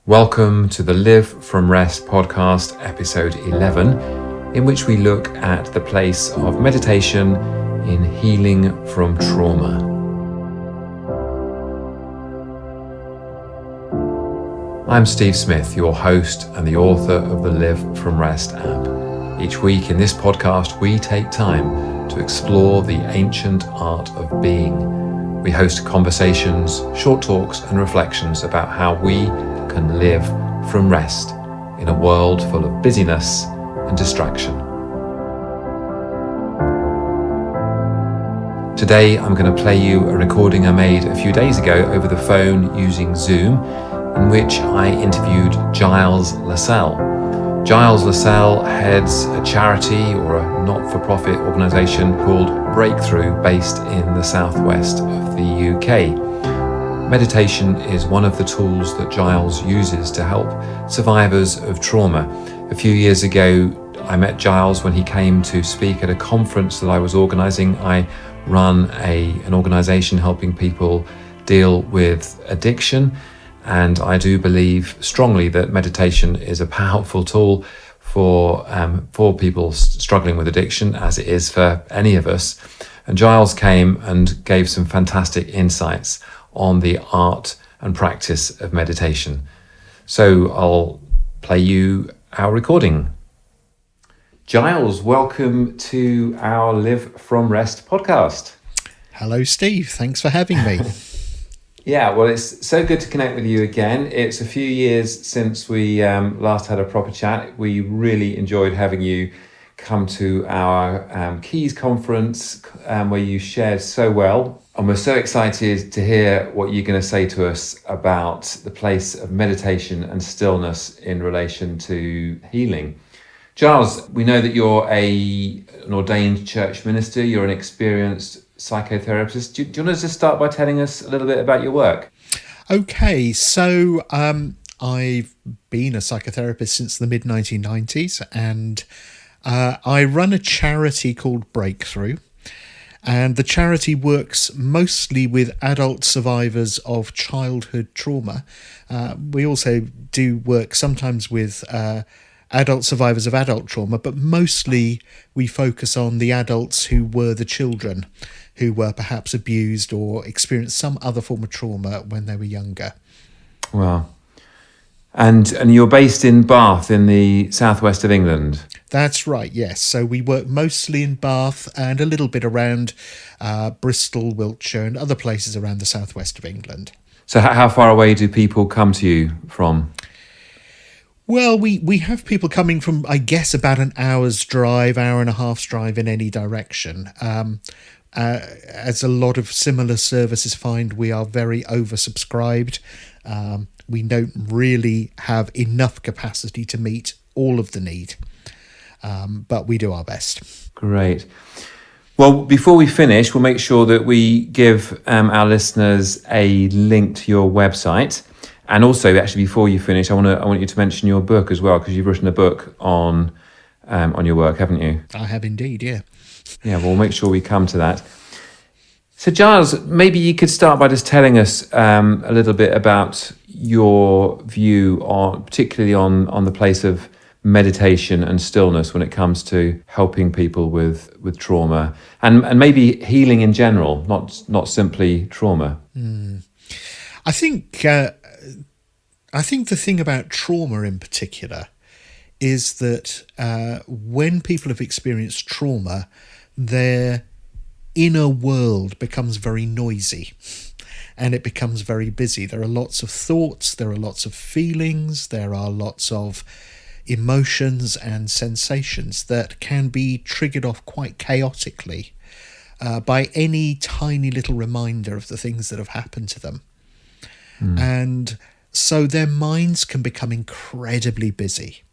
Welcome to the Live From Rest podcast, episode 11, in which we look at the place of meditation in healing from trauma. I'm Steve Smith, your host and the author of the Live From Rest app. Each week in this podcast, we take time to explore the ancient art of being. We host conversations, short talks, and reflections about how we can live from rest in a world full of busyness and distraction. Today, I'm going to play you a recording I made a few days ago over the phone using Zoom, in which I interviewed Giles Lascelle. Giles Lascelle heads a charity or a not-for-profit organisation called Breakthrough, based in the southwest of the UK. Meditation is one of the tools that Giles uses to help survivors of trauma. A few years ago, I met Giles when he came to speak at a conference that I was organising. I run an organisation helping people deal with addiction, and I do believe strongly that meditation is a powerful tool for people struggling with addiction, as it is for any of us. And Giles came and gave some fantastic insights on the art and practice of meditation. So I'll play you our recording. Giles, welcome to our Live From Rest podcast. Hello, Steve. Thanks for having me. Yeah, well, it's so good to connect with you again. It's a few years since we last had a proper chat. We really enjoyed having you come to our Keys conference where you shared so well. And we're so excited to hear what you're going to say to us about the place of meditation and stillness in relation to healing. Giles, we know that you're an ordained church minister. You're an experienced psychotherapist. Do you want to just start by telling us a little bit about your work? Okay, so I've been a psychotherapist since the mid-1990s, and I run a charity called Breakthrough. And the charity works mostly with adult survivors of childhood trauma. We also do work sometimes with adult survivors of adult trauma, but mostly we focus on the adults who were the children, who were perhaps abused or experienced some other form of trauma when they were younger. Wow. And you're based in Bath in the southwest of England? That's right, yes. So we work mostly in Bath and a little bit around Bristol, Wiltshire and other places around the southwest of England. So how far away do people come to you from? Well, we have people coming from, I guess, about an hour's drive, hour and a half's drive in any direction. As a lot of similar services find, we are very oversubscribed. We don't really have enough capacity to meet all of the need, but we do our best. Great. Well, before we finish, we'll make sure that we give our listeners a link to your website. And also, actually, before you finish, I want you to mention your book as well, because you've written a book on your work, haven't you? I have indeed, yeah. Yeah, we'll make sure we come to that. So, Giles, maybe you could start by just telling us a little bit about your view particularly on the place of meditation and stillness when it comes to helping people with trauma and maybe healing in general, not simply trauma. I think the thing about trauma in particular is that when people have experienced trauma, their inner world becomes very noisy and it becomes very busy. There are lots of thoughts, there are lots of feelings, there are lots of emotions and sensations that can be triggered off quite chaotically by any tiny little reminder of the things that have happened to them. And so their minds can become incredibly busy.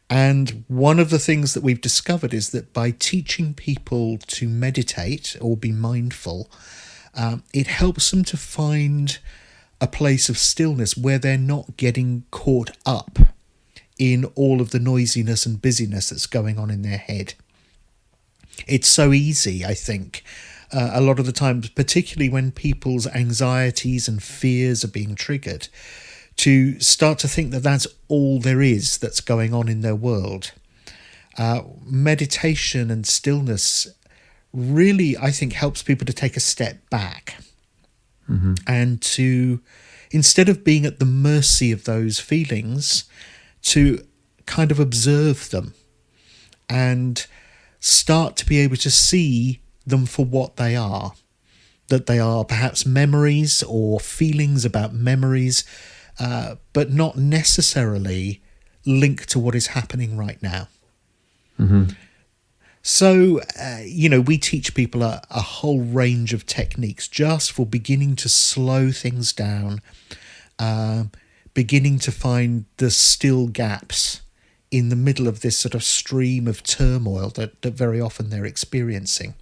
And one of the things that we've discovered is that by teaching people to meditate or be mindful, it helps them to find a place of stillness where they're not getting caught up in all of the noisiness and busyness that's going on in their head. It's so easy, I think, a lot of the time, particularly when people's anxieties and fears are being triggered, to start to think that that's all there is that's going on in their world. Meditation and stillness really, I think, helps people to take a step back and to, instead of being at the mercy of those feelings, to kind of observe them and start to be able to see them for what they are. That they are perhaps memories or feelings about memories, but not necessarily linked to what is happening right now. So, we teach people a whole range of techniques just for beginning to slow things down, beginning to find the still gaps in the middle of this sort of stream of turmoil that very often they're experiencing.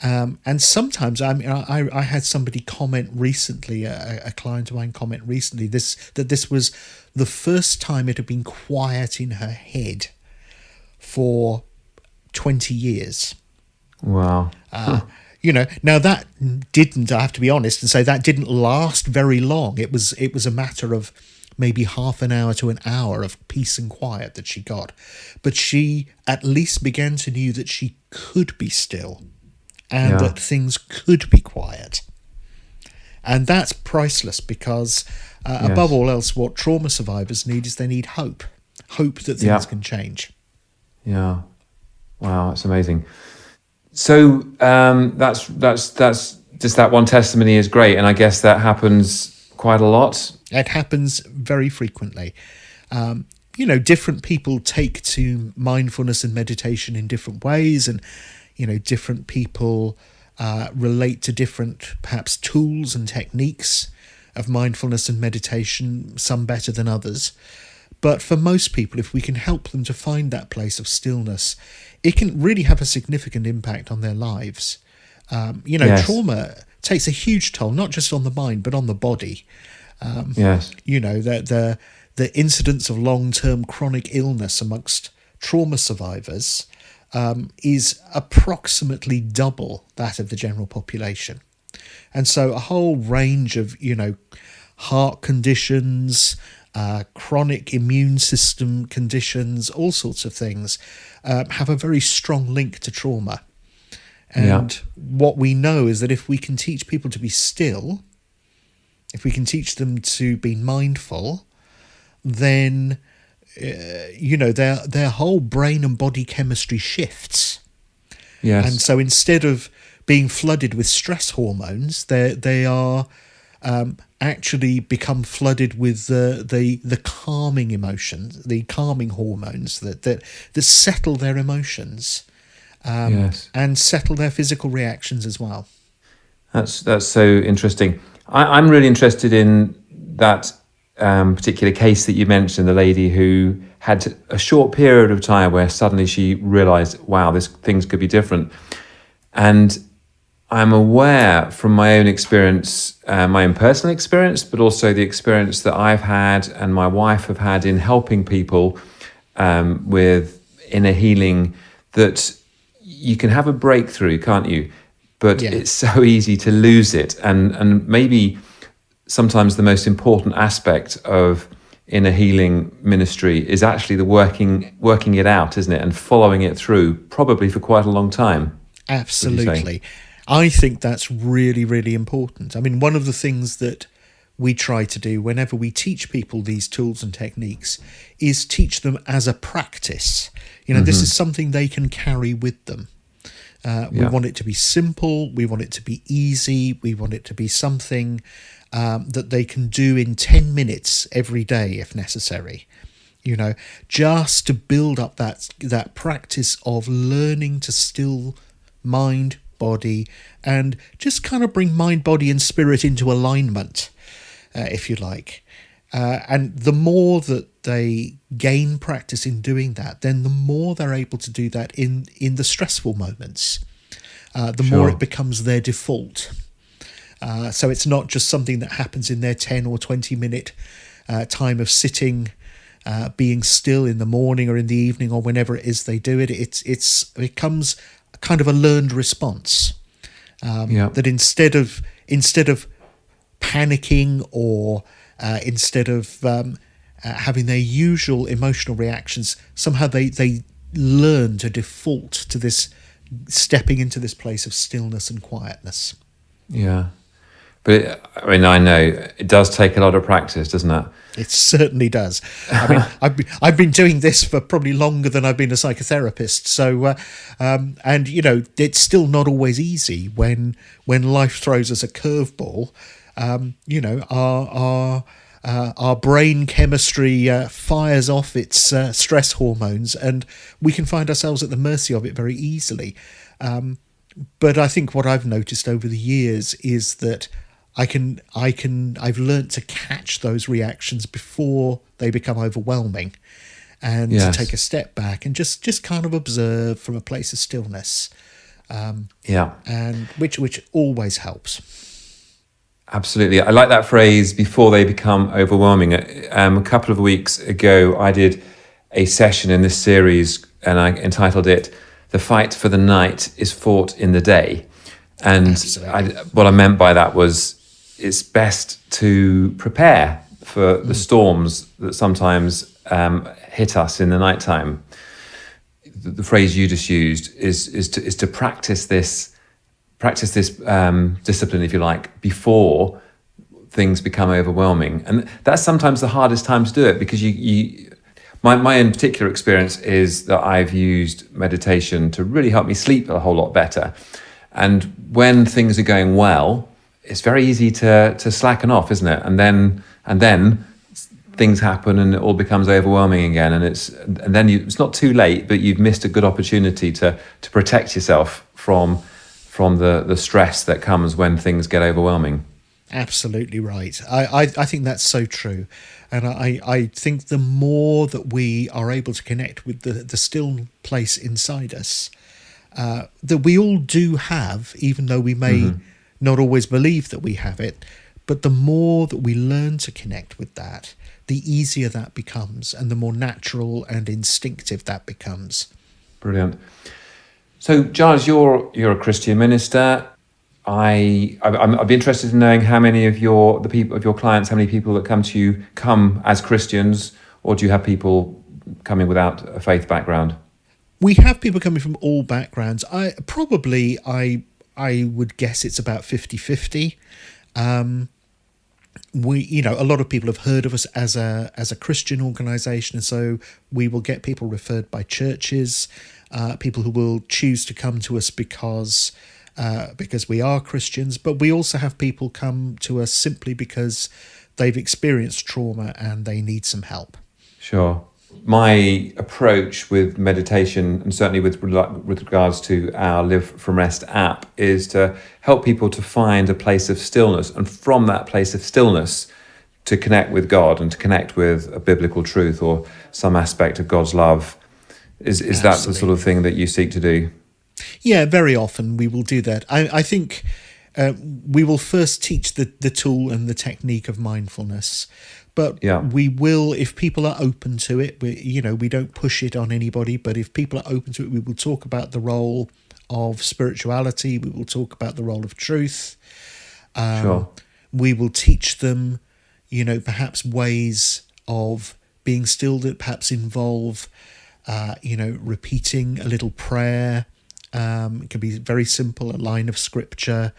And sometimes, I had somebody comment recently, a client of mine comment recently, that this was the first time it had been quiet in her head for 20 years. Wow. Now that didn't, I have to be honest and say, that didn't last very long. It was a matter of maybe half an hour to an hour of peace and quiet that she got. But she at least began to know that she could be still and that things could be quiet. And that's priceless because above all else, what trauma survivors need is they need hope that things can change. Yeah. Wow, that's amazing. So that's just that one testimony is great, and I guess that happens quite a lot. It happens very frequently. Different people take to mindfulness and meditation in different ways, and different people relate to different perhaps tools and techniques of mindfulness and meditation, some better than others. But for most people, if we can help them to find that place of stillness, it can really have a significant impact on their lives. Trauma takes a huge toll, not just on the mind, but on the body. The incidence of long-term chronic illness amongst trauma survivors is approximately double that of the general population. And so a whole range of, heart conditions, chronic immune system conditions, all sorts of things have a very strong link to trauma. And what we know is that if we can teach people to be still, if we can teach them to be mindful, then their whole brain and body chemistry shifts. Yes. And so instead of being flooded with stress hormones, they are actually become flooded with the calming emotions, the calming hormones that settle their emotions, and settle their physical reactions as well. That's so interesting. I'm really interested in that particular case that you mentioned, the lady who had a short period of time where suddenly she realized, wow, things could be different. And I'm aware from my own experience, my own personal experience, but also the experience that I've had and my wife have had in helping people with inner healing, that you can have a breakthrough, can't you? But it's so easy to lose it. And maybe sometimes the most important aspect of inner healing ministry is actually the working it out, isn't it? And following it through, probably for quite a long time. Absolutely. I think that's really, really important. I mean, one of the things that we try to do whenever we teach people these tools and techniques is teach them as a practice. This is something they can carry with them. We want it to be simple. We want it to be easy. We want it to be something that they can do in 10 minutes every day if necessary. Just to build up that practice of learning to still mind, body, and just kind of bring mind, body, and spirit into alignment, if you like. And the more that they gain practice in doing that, then the more they're able to do that in the stressful moments. The more it becomes their default. So it's not just something that happens in their 10 or 20 minute time of sitting, being still in the morning or in the evening or whenever it is they do it. It becomes kind of a learned response. That instead of panicking or instead of having their usual emotional reactions. Somehow they learn to default to this, stepping into this place of stillness and quietness. Yeah. But I know it does take a lot of practice, doesn't it? It certainly does. I mean, I've been doing this for probably longer than I've been a psychotherapist. So, and it's still not always easy when life throws us a curveball. Our brain chemistry fires off its stress hormones, and we can find ourselves at the mercy of it very easily. But I think what I've noticed over the years is that I've learnt to catch those reactions before they become overwhelming, and to take a step back and just kind of observe from a place of stillness. And which always helps. Absolutely. I like that phrase, before they become overwhelming. A couple of weeks ago, I did a session in this series and I entitled it, "The Fight for the Night is Fought in the Day." And what I meant by that was, it's best to prepare for the storms that sometimes hit us in the nighttime. The phrase you just used is to practice this discipline, if you like, before things become overwhelming. And that's sometimes the hardest time to do it, because my in particular experience is that I've used meditation to really help me sleep a whole lot better. And when things are going well, it's very easy to slacken off, isn't it? And then things happen and it all becomes overwhelming again. And then it's not too late, but you've missed a good opportunity to protect yourself from the stress that comes when things get overwhelming. Absolutely right. I think that's so true. And I think the more that we are able to connect with the still place inside us, that we all do have, even though we may not always believe that we have it, but the more that we learn to connect with that, the easier that becomes, and the more natural and instinctive that becomes. Brilliant. So, Giles, you're a Christian minister. I'd be interested in knowing how many of your clients, how many people that come to you come as Christians, or do you have people coming without a faith background? We have people coming from all backgrounds. I would guess it's about 50-50. A lot of people have heard of us as a Christian organisation, and so we will get people referred by churches, people who will choose to come to us because we are Christians, but we also have people come to us simply because they've experienced trauma and they need some help. Sure. My approach with meditation, and certainly with regards to our Live From Rest app, is to help people to find a place of stillness, and from that place of stillness to connect with God and to connect with a biblical truth or some aspect of God's love. Is that the sort of thing that you seek to do? Yeah, very often we will do that. I think we will first teach the tool and the technique of mindfulness. But we will, if people are open to it, we don't push it on anybody, but if people are open to it, we will talk about the role of spirituality. We will talk about the role of truth. Sure. We will teach them, perhaps ways of being still that perhaps involve, repeating a little prayer. It can be very simple, a line of scripture.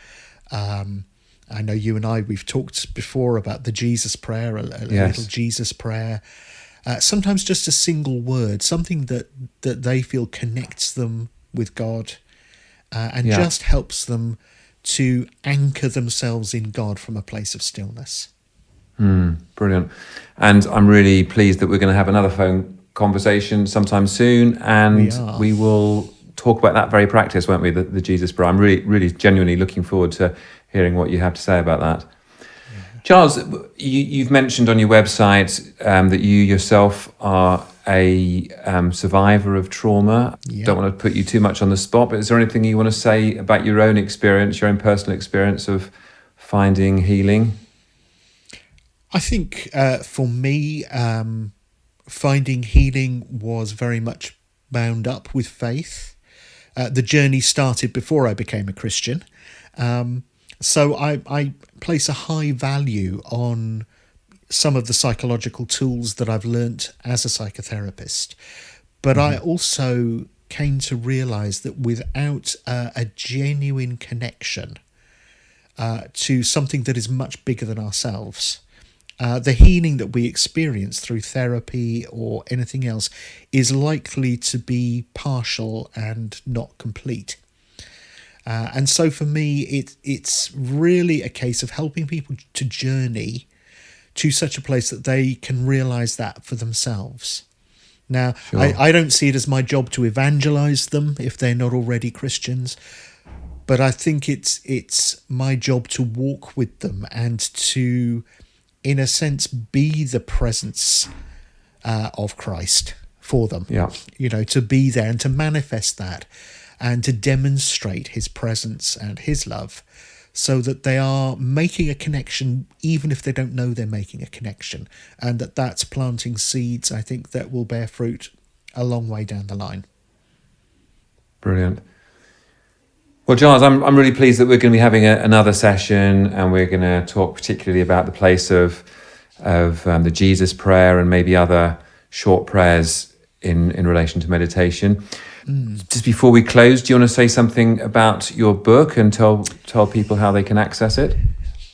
I know you and we've talked before about the Jesus prayer, a little Jesus prayer. Sometimes just a single word, something that they feel connects them with God and just helps them to anchor themselves in God from a place of stillness. Brilliant. And I'm really pleased that we're going to have another phone conversation sometime soon, and we will talk about that very practice, won't we? The Jesus prayer. I'm really, really genuinely looking forward to hearing what you have to say about that. Yeah. Giles, you've mentioned on your website that you yourself are a survivor of trauma. Yeah. Don't want to put you too much on the spot, but is there anything you want to say about your own experience, your own personal experience of finding healing? I think for me, finding healing was very much bound up with faith. The journey started before I became a Christian. So I place a high value on some of the psychological tools that I've learnt as a psychotherapist. But I also came to realize that without a genuine connection to something that is much bigger than ourselves, the healing that we experience through therapy or anything else is likely to be partial and not complete. And so for me, it's really a case of helping people to journey to such a place that they can realize that for themselves. Now, Sure. I don't see it as my job to evangelize them if they're not already Christians, but I think it's my job to walk with them and to, in a sense, be the presence of Christ for them. Yeah. To be there and to manifest that and to demonstrate his presence and his love, so that they are making a connection, even if they don't know they're making a connection, and that's planting seeds, I think, that will bear fruit a long way down the line. Brilliant. Well, Giles, I'm really pleased that we're going to be having another session, and we're going to talk particularly about the place of the Jesus prayer and maybe other short prayers in relation to meditation. Just before we close, do you want to say something about your book and tell people how they can access it?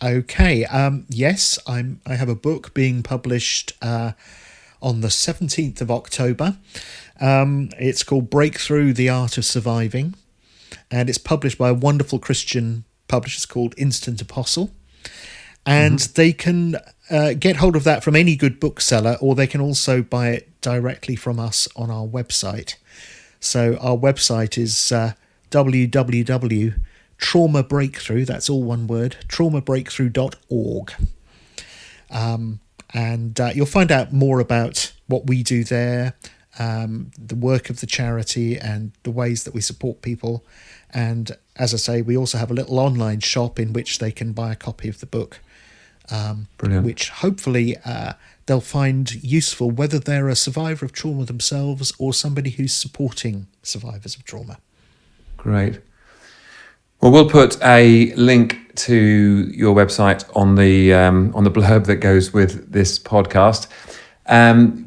Okay. Yes, I have a book being published on the 17th of October. It's called Breakthrough: The Art of Surviving, and it's published by a wonderful Christian publisher called Instant Apostle. And they can get hold of that from any good bookseller, or they can also buy it directly from us on our website. So our website is www.traumabreakthrough, that's all one word, traumabreakthrough.org. And you'll find out more about what we do there, the work of the charity and the ways that we support people. And as I say, we also have a little online shop in which they can buy a copy of the book, Brilliant. which hopefully they'll find useful, whether they're a survivor of trauma themselves or somebody who's supporting survivors of trauma. Great. Well, we'll put a link to your website on the blurb that goes with this podcast.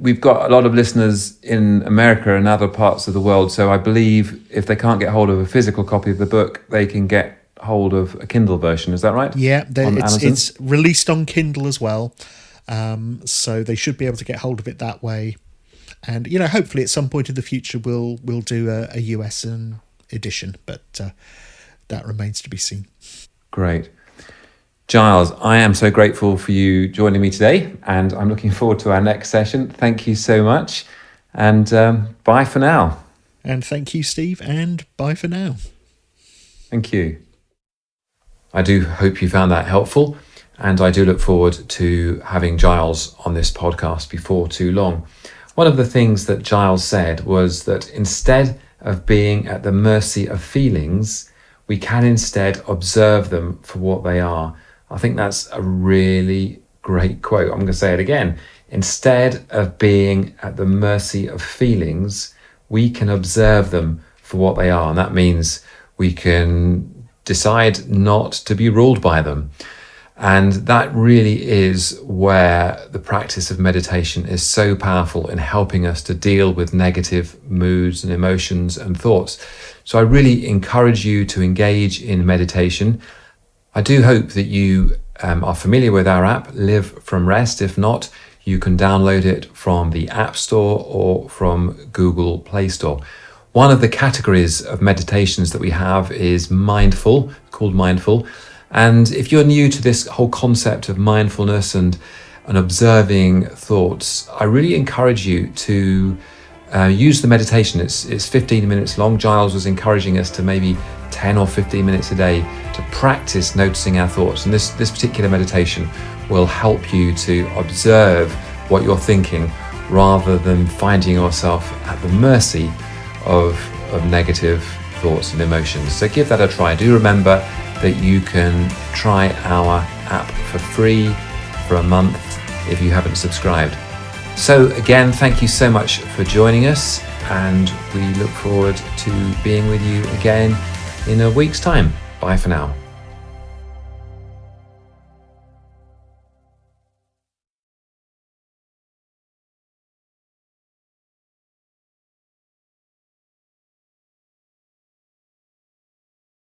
We've got a lot of listeners in America and other parts of the world, so I believe if they can't get hold of a physical copy of the book, they can get hold of a Kindle version. Is that right? Yeah, it's released on Kindle as well, so they should be able to get hold of it that way. And hopefully at some point in the future we'll do a US edition, but that remains to be seen. Great. Giles, I am so grateful for you joining me today, and I'm looking forward to our next session. Thank you so much, and bye for now. And thank you, Steve, and bye for now. Thank you. I do hope you found that helpful, and I do look forward to having Giles on this podcast before too long. One of the things that Giles said was that instead of being at the mercy of feelings, we can instead observe them for what they are. I think that's a really great quote. I'm going to say it again. Instead of being at the mercy of feelings, we can observe them for what they are. And that means we can decide not to be ruled by them. And that really is where the practice of meditation is so powerful in helping us to deal with negative moods and emotions and thoughts. So I really encourage you to engage in meditation. I do hope that you are familiar with our app, Live from Rest. If not, you can download it from the App Store or from Google Play Store. One of the categories of meditations that we have is mindful, called mindful. And if you're new to this whole concept of mindfulness and observing thoughts, I really encourage you to use the meditation. It's 15 minutes long. Giles was encouraging us to maybe 10 or 15 minutes a day to practice noticing our thoughts. And this particular meditation will help you to observe what you're thinking rather than finding yourself at the mercy of negative thoughts and emotions. So give that a try. Do remember that you can try our app for free for a month if you haven't subscribed. So again, thank you so much for joining us, and we look forward to being with you again in a week's time. Bye for now.